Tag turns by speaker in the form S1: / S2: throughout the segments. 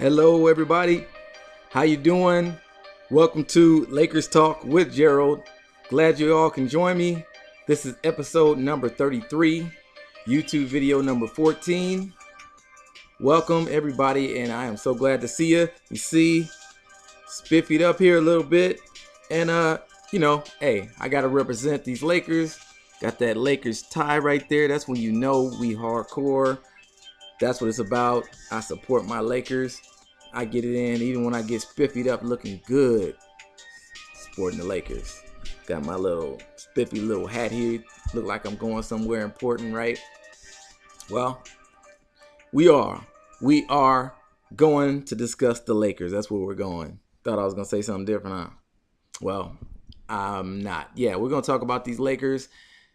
S1: Hello, everybody. How you doing? Welcome to Lakers Talk with Gerald. Glad you all can join me. This is episode number 33, YouTube video number 14. Welcome, everybody, and I am so glad to see you. You see, spiffied up here a little bit, and hey, I gotta represent these Lakers. Got that Lakers tie right there. That's when you know we hardcore. That's what it's about. I support my Lakers. I get it in even when I get spiffied up looking good. Supporting the Lakers. Got my little spiffy little hat here. Look like I'm going somewhere important, right? Well, we are going to discuss the Lakers. That's where we're going. Thought I was going to say something different, huh? Well, I'm not. Yeah, we're going to talk about these Lakers.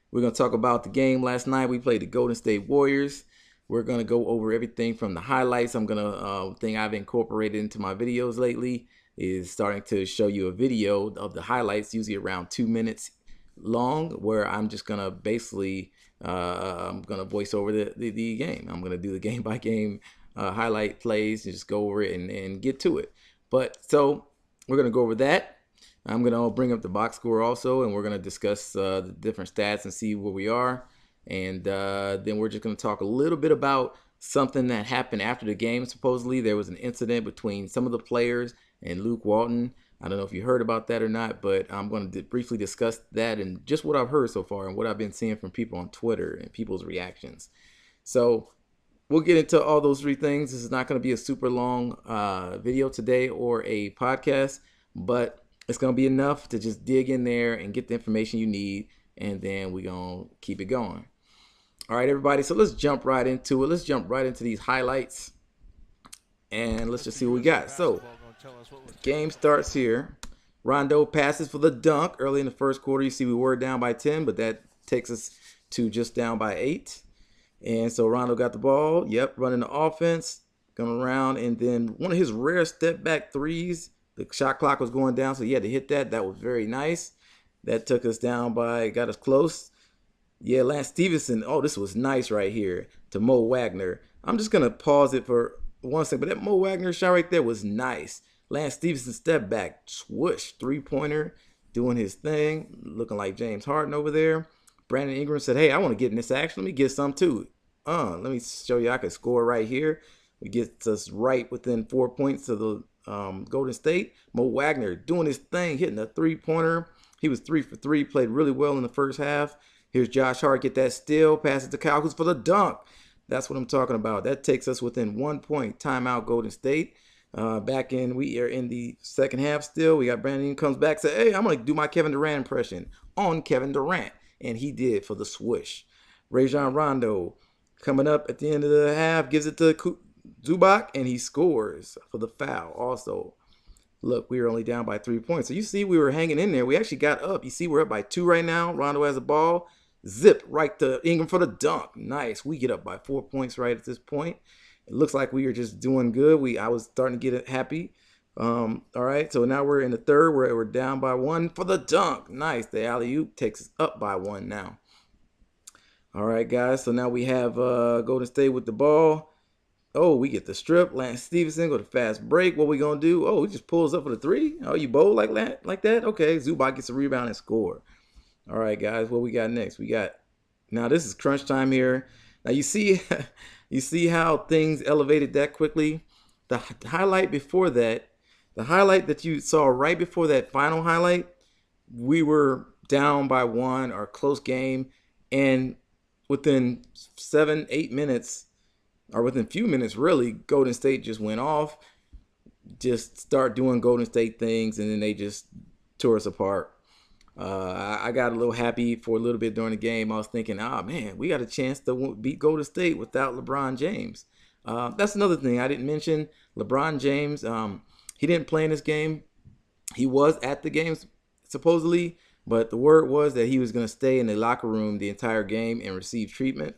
S1: We're going to talk about the game last night. We played the Golden State Warriors. We're going to go over everything from the highlights. I'm going to, thing I've incorporated into my videos lately is starting to show you a video of the highlights, usually around 2 minutes long, where I'm just going to basically, I'm going to voice over the game. I'm going to do the game by game highlight plays and just go over it and get to it. But so we're going to go over that. I'm going to bring up the box score also, and we're going to discuss the different stats and see where we are. And then we're just going to talk a little bit about something that happened after the game. Supposedly, there was an incident between some of the players and Luke Walton. I don't know if you heard about that or not, but I'm going to briefly discuss that and just what I've heard so far and what I've been seeing from people on Twitter and people's reactions. So we'll get into all those three things. This is not going to be a super long video today or a podcast, but it's going to be enough to just dig in there and get the information you need, and then we're going to keep it going. All right, everybody, so let's jump right into it. Let's jump right into these highlights, and let's just see what we got. So, game starts here. Rondo passes for the dunk early in the first quarter. You see we were down by 10, but that takes us to just down by 8. And so Rondo got the ball. Yep, running the offense, going around, and then one of his rare step-back threes. The shot clock was going down, so he had to hit that. That was very nice. That took us down by, got us close. Yeah, Lance Stevenson. Oh, this was nice right here to Mo Wagner. I'm just going to pause it for 1 second. But that Mo Wagner shot right there was nice. Lance Stevenson step back, swoosh, three-pointer, doing his thing, looking like James Harden over there. Brandon Ingram said, hey, I want to get in this action. Let me get some too. Let me show you I can score right here. It gets us right within 4 points of the Golden State. Mo Wagner doing his thing, hitting a three-pointer. He was 3 for 3, played really well in the first half. Here's Josh Hart, get that steal, pass it to Kyle Kuzma for the dunk. That's what I'm talking about. That takes us within 1 point. Timeout, Golden State. We are in the second half still. We got Brandon comes back, say, hey, I'm going to do my Kevin Durant impression on Kevin Durant. And he did for the swoosh. Rajon Rondo coming up at the end of the half, gives it to Zubac, and he scores for the foul also. Look, we were only down by 3 points. So you see we were hanging in there. We actually got up. You see we're up by 2 right now. Rondo has the ball. Zip right to Ingram for the dunk. Nice. We get up by 4 points right at this point. It looks like we are just doing good. I was starting to get happy. All right, so now we're in the third where we're down by 1 for the dunk. Nice. The alley-oop takes us up by 1 now. All right, guys. So now we have Golden State with the ball. Oh, we get the strip. Lance Stevenson go to fast break. What we gonna do? Oh, he just pulls up for the 3. Oh, you bowl like that? Okay. Zubac gets a rebound and score. All right, guys. What we got next? Now this is crunch time here. Now you see, you see how things elevated that quickly. The highlight before that, the highlight that you saw right before that final highlight, we were down by 1 or close game, and within 7-8 minutes. Or within a few minutes, really, Golden State just went off, just start doing Golden State things, and then they just tore us apart. I got a little happy for a little bit during the game. I was thinking, man, we got a chance to beat Golden State without LeBron James. That's another thing I didn't mention. LeBron James, he didn't play in this game. He was at the game, supposedly, but the word was that he was going to stay in the locker room the entire game and receive treatment.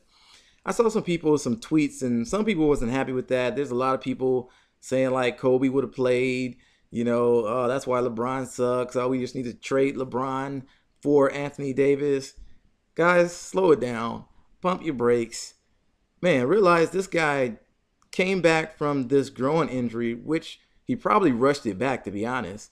S1: I saw some tweets, and some people wasn't happy with that. There's a lot of people saying like Kobe would have played, that's why LeBron sucks. Oh, we just need to trade LeBron for Anthony Davis. Guys, slow it down. Pump your brakes. Man, realize this guy came back from this groin injury, which he probably rushed it back, to be honest.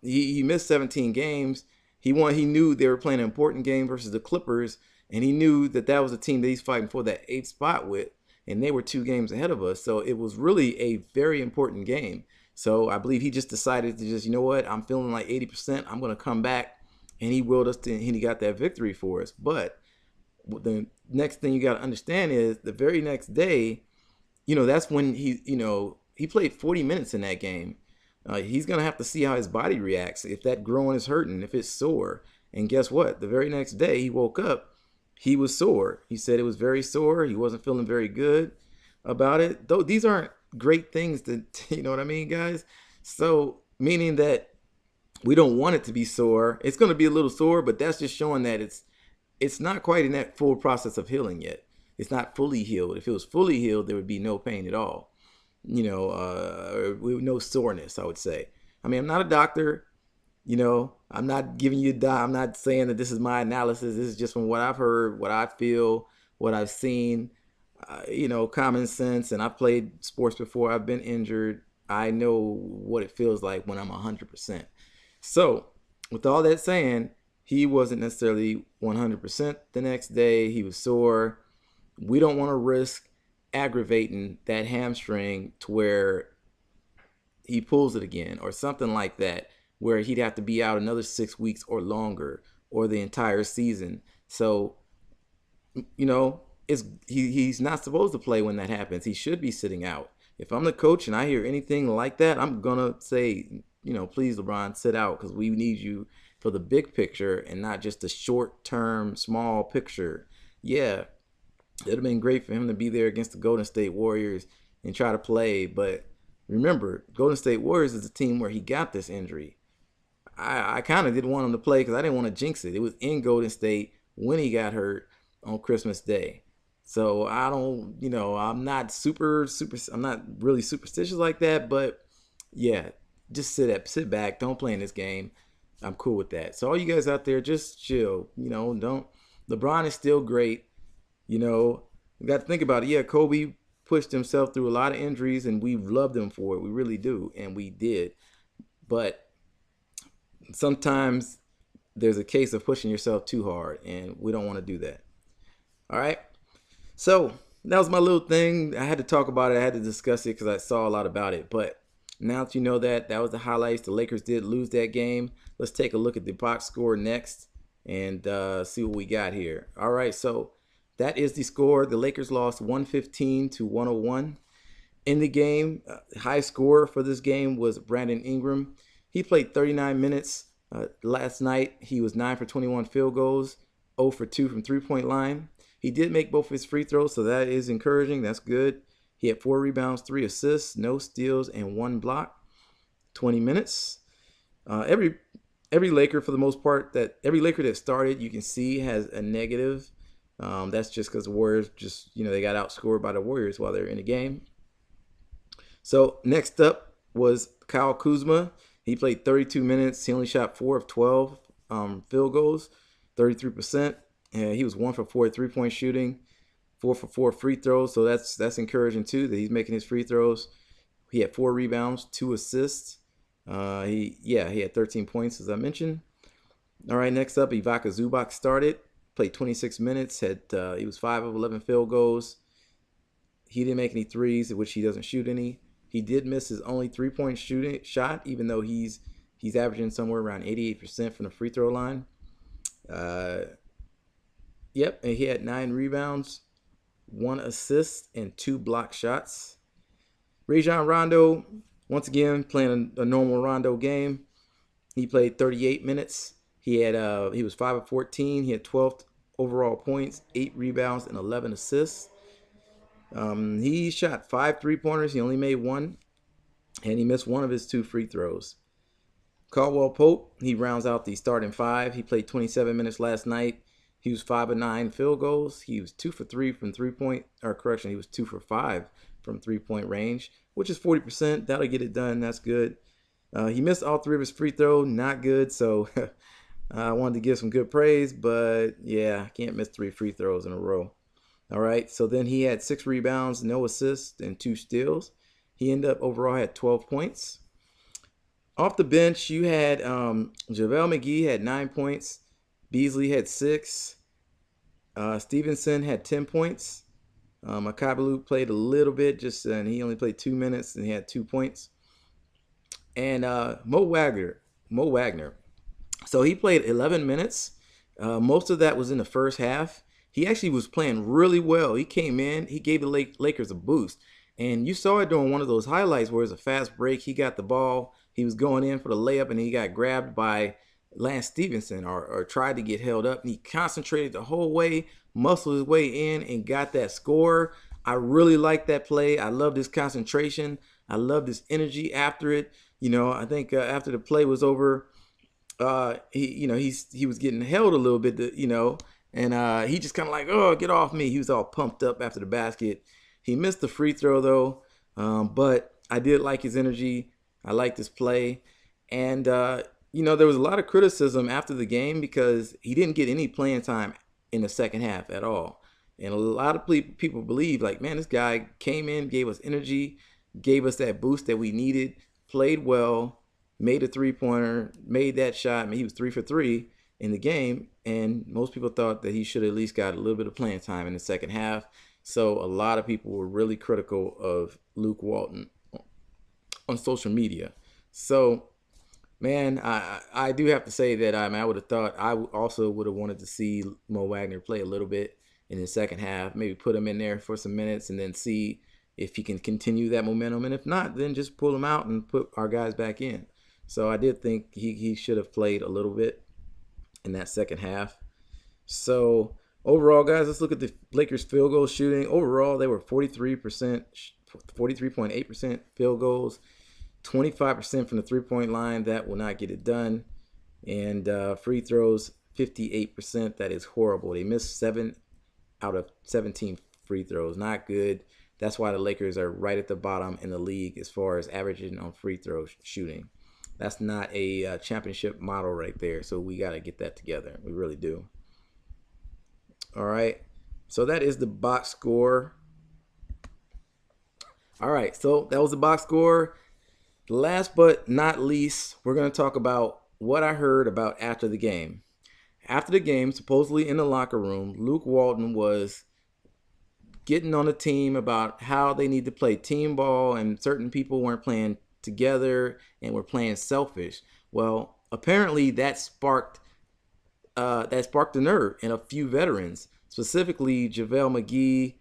S1: He missed 17 games. He knew they were playing an important game versus the Clippers, and he knew that that was a team that he's fighting for that 8th spot with, and they were 2 games ahead of us. So it was really a very important game. So I believe he just decided to just, you know what, I'm feeling like 80%. I'm going to come back, and he willed us to, and he got that victory for us. But the next thing you got to understand is the very next day, that's when he played 40 minutes in that game. He's going to have to see how his body reacts, if that groin is hurting, if it's sore. And guess what? The very next day he woke up, he was sore. He said it was very sore. He wasn't feeling very good about it. Though these aren't great things to, you know what I mean, guys? So meaning that we don't want it to be sore. It's going to be a little sore, but that's just showing that it's not quite in that full process of healing yet. It's not fully healed. If it was fully healed, there would be no pain at all. No soreness, I would say. I mean, I'm not a doctor. I'm not giving you I'm not saying that this is my analysis. This is just from what I've heard, what I feel, what I've seen. Common sense. And I've played sports before. I've been injured. I know what it feels like when I'm 100%. So, with all that saying, he wasn't necessarily 100% the next day. He was sore. We don't want to risk aggravating that hamstring to where he pulls it again or something like that, where he'd have to be out another 6 weeks or longer or the entire season. So, he's not supposed to play when that happens. He should be sitting out. If I'm the coach and I hear anything like that, I'm going to say, please, LeBron, sit out, because we need you for the big picture and not just the short-term, small picture. Yeah, it would have been great for him to be there against the Golden State Warriors and try to play. But remember, Golden State Warriors is a team where he got this injury. I kind of didn't want him to play because I didn't want to jinx it. It was in Golden State when he got hurt on Christmas Day. So I don't, I'm not I'm not really superstitious like that. But yeah, just sit back. Don't play in this game. I'm cool with that. So all you guys out there, just chill. Don't. LeBron is still great. We got to think about it. Yeah, Kobe pushed himself through a lot of injuries, and we loved him for it. We really do, and we did. But sometimes there's a case of pushing yourself too hard, and we don't want to do that. All right? So that was my little thing. I had to talk about it. I had to discuss it because I saw a lot about it. But now that you know that was the highlights. The Lakers did lose that game. Let's take a look at the box score next and see what we got here. All right, so that is the score. The Lakers lost 115-101. In the game, high score for this game was Brandon Ingram. He played 39 minutes last night. He was 9 for 21 field goals, 0 for 2 from three-point line. He did make both of his free throws, so that is encouraging. That's good. He had 4 rebounds, 3 assists, no steals, and 1 block. 20 minutes. Every Laker, for the most part, every Laker that started, you can see has a negative. That's just because the Warriors they got outscored by the Warriors while they're in the game. So next up was Kyle Kuzma. He played 32 minutes. He only shot 4 of 12 field goals, 33%. And he was 1 for 4 3-point shooting, 4 for 4 free throws. So that's encouraging too, that he's making his free throws. He had 4 rebounds, 2 assists. He had 13 points, as I mentioned. All right, next up, Ivica Zubac started. Played 26 minutes. He was 5 of 11 field goals. He didn't make any threes, which he doesn't shoot any. He did miss his only 3-point shot, even though he's averaging somewhere around 88% from the free throw line. And he had 9 rebounds, 1 assist, and 2 block shots. Rajon Rondo, once again, playing a normal Rondo game. He played 38 minutes. He was 5 of 14. He had 12 overall points, 8 rebounds, and 11 assists. He shot 5 3-pointers. He only made 1, and he missed 1 of his 2 free throws. Caldwell Pope, he rounds out the starting 5. He played 27 minutes last night. He was 5 of 9 field goals. He was 2 for 3 from he was 2 for 5 from 3-point range, which is 40%. That'll get it done. That's good. He missed all 3 of his free throws. Not good. So I wanted to give some good praise, but yeah, can't miss 3 free throws in a row. All right. So then he had 6 rebounds, no assists, and 2 steals. He ended up overall had 12 points. Off the bench, you had JaVale McGee had 9 points. Beasley had 6. Stevenson had 10 points. Akabalu played a little bit, and he only played 2 minutes and he had 2 points. And Mo Wagner. So he played 11 minutes. Most of that was in the first half. He actually was playing really well. He came in, he gave the Lakers a boost. And you saw it during one of those highlights where it's a fast break. He got the ball, he was going in for the layup, and he got grabbed by Lance Stevenson or tried to get held up. And he concentrated the whole way, muscled his way in, and got that score. I really liked that play. I loved his concentration. I loved his energy after it. I think after the play was over, he was getting held a little bit, and he just kind of like, oh, get off me. He was all pumped up after the basket. He missed the free throw though, but I did like his energy. I liked his play, and there was a lot of criticism after the game because he didn't get any playing time in the second half at all. And a lot of people believe, like, man, this guy came in, gave us energy, gave us that boost that we needed, played well, made a three-pointer, made that shot. I mean, he was 3 for 3 in the game, and most people thought that he should have at least got a little bit of playing time in the second half. So a lot of people were really critical of Luke Walton on social media. So, man, I do have to say that I would have thought I also would have wanted to see Mo Wagner play a little bit in the second half, maybe put him in there for some minutes and then see if he can continue that momentum. And if not, then just pull him out and put our guys back in. So I did think he should have played a little bit in that second half. So overall, guys, let's look at the Lakers field goal shooting. Overall, they were 43.8% field goals, 25% from the three-point line. That will not get it done. And free throws, 58%. That is horrible. They missed 7 out of 17 free throws. Not good. That's why the Lakers are right at the bottom in the league as far as averaging on free throw shooting. That's not a championship model right there. So we got to get that together. We really do. All right. So that is the box score. All right. So that was the box score. Last but not least, we're going to talk about what I heard about after the game. After the game, supposedly in the locker room, Luke Walton was getting on the team about how they need to play team ball and certain people weren't playing together and were playing selfish. Well, apparently that sparked a nerve in a few veterans, specifically JaVale McGee,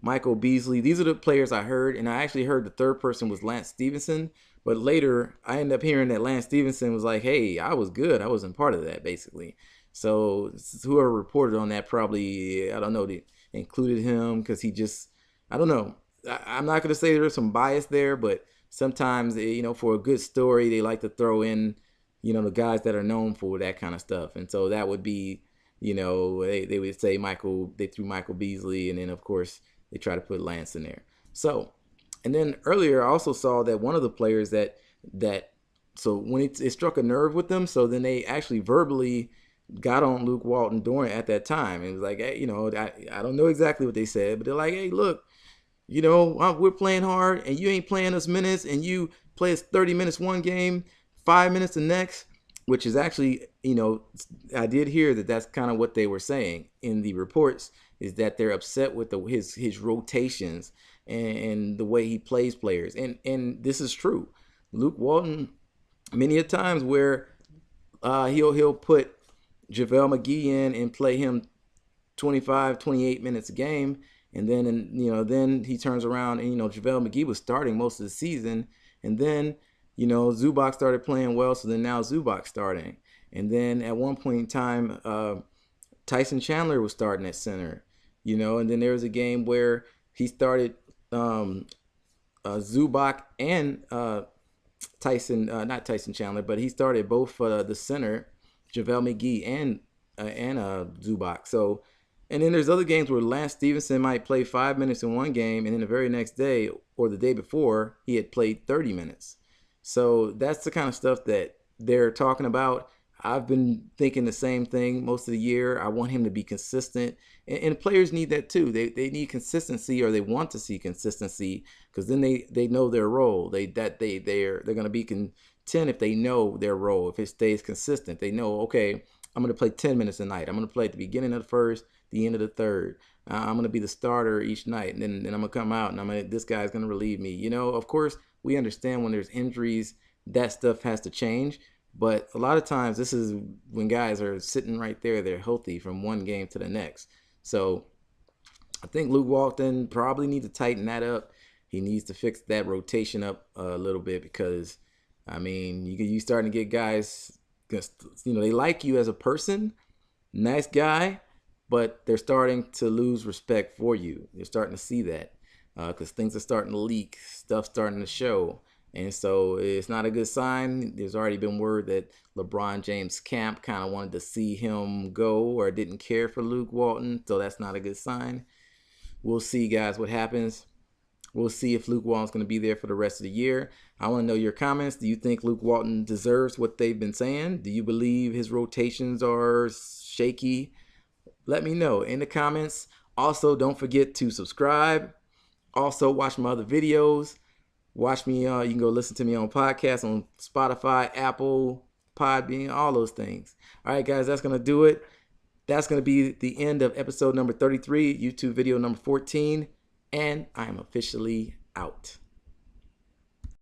S1: Michael Beasley. These are the players I heard, and I actually heard the third person was Lance Stevenson. But later, I ended up hearing that Lance Stevenson was like, hey, I was good. I wasn't part of that, basically. So whoever reported on that probably, I don't know, they included him because he just, I don't know. I'm not going to say there's some bias there, but sometimes, for a good story, they like to throw in, the guys that are known for that kind of stuff. And so that would be, they would say they threw Michael Beasley, and then, of course, they try to put Lance in there. So, and then earlier I also saw that one of the players so when it struck a nerve with them, so then they actually verbally got on Luke Walton at that time. And it was like, hey, I don't know exactly what they said, but they're like, hey, look, we're playing hard and you ain't playing us minutes, and you play us 30 minutes one game, 5 minutes the next, which is actually, I did hear that that's kind of what they were saying in the reports, is that they're upset with his rotations and the way he plays players. And this is true. Luke Walton, many a times where he'll put JaVale McGee in and play him 25, 28 minutes a game. And then, then he turns around and, JaVale McGee was starting most of the season. And then, Zubac started playing well. So then now Zubac's starting. And then at one point in time, Tyson Chandler was starting at center, and then there was a game where he started Zubac and not Tyson Chandler, but he started both the center, JaVale McGee and Zubac. So, and then there's other games where Lance Stevenson might play 5 minutes in one game, and then the very next day or the day before, he had played 30 minutes. So that's the kind of stuff that they're talking about. I've been thinking the same thing most of the year. I want him to be consistent, and players need that too. They need consistency, or they want to see consistency, because then they know their role. They're going to be content if they know their role. If it stays consistent, they know, okay, I'm going to play 10 minutes a night. I'm going to play at the beginning of the first, the end of the third. I'm going to be the starter each night, and then I'm going to come out, and this guy's going to relieve me. You know, of course, we understand when there's injuries, that stuff has to change. But a lot of times, this is when guys are sitting right there, they're healthy from one game to the next. So I think Luke Walton probably needs to tighten that up. He needs to fix that rotation up a little bit, because, I mean, you starting to get guys, you know, they like you as a person, nice guy, but they're starting to lose respect for you. They're starting to see that, because things are starting to leak, stuff starting to show. And so it's not a good sign. There's already been word that LeBron James' camp kind of wanted to see him go, or didn't care for Luke Walton. So that's not a good sign. We'll see, guys, what happens. We'll see if Luke Walton's going to be there for the rest of the year. I want to know your comments. Do you think Luke Walton deserves what they've been saying? Do you believe his rotations are shaky? Let me know in the comments. Also, don't forget to subscribe. Also, watch my other videos. Watch me, you can go listen to me on podcasts on Spotify, Apple, Podbean, all those things. All right, guys, that's going to do it. That's going to be the end of episode number 33, YouTube video number 14, and I'm officially out.